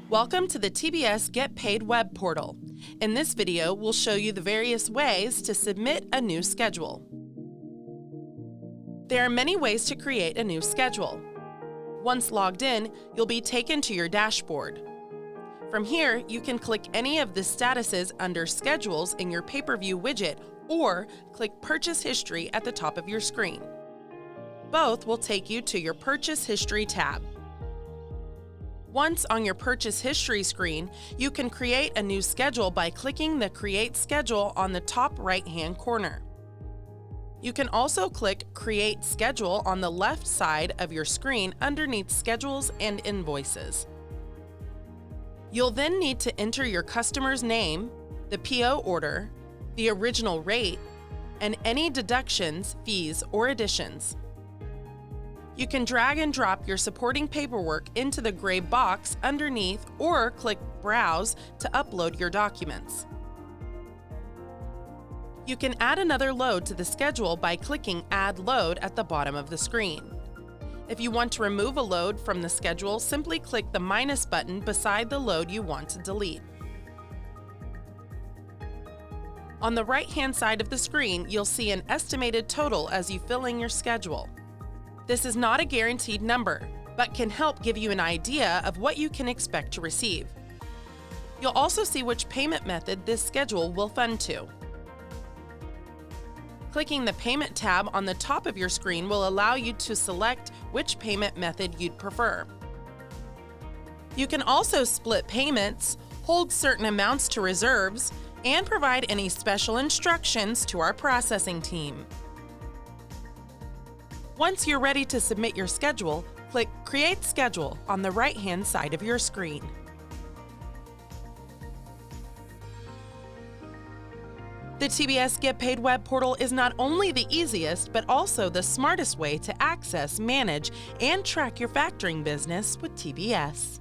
Welcome to the TBS Get Paid web portal. In this video, we'll show you the various ways to submit a new schedule. There are many ways to create a new schedule. Once logged in, you'll be taken to your dashboard. From here, you can click any of the statuses under Schedules in your pay-per-view widget or click Purchase History at the top of your screen. Both will take you to your Purchase History tab. Once on your Purchase History screen, you can create a new schedule by clicking the Create Schedule on the top right-hand corner. You can also click Create Schedule on the left side of your screen underneath Schedules and Invoices. You'll then need to enter your customer's name, the PO order, the original rate, and any deductions, fees, or additions. You can drag and drop your supporting paperwork into the gray box underneath or click Browse to upload your documents. You can add another load to the schedule by clicking Add Load at the bottom of the screen. If you want to remove a load from the schedule, simply click the minus button beside the load you want to delete. On the right-hand side of the screen, you'll see an estimated total as you fill in your schedule. This is not a guaranteed number, but can help give you an idea of what you can expect to receive. You'll also see which payment method this schedule will fund to. Clicking the Payment tab on the top of your screen will allow you to select which payment method you'd prefer. You can also split payments, hold certain amounts to reserves, and provide any special instructions to our processing team. Once you're ready to submit your schedule, click Create Schedule on the right-hand side of your screen. The TBS Get Paid web portal is not only the easiest, but also the smartest way to access, manage, and track your factoring business with TBS.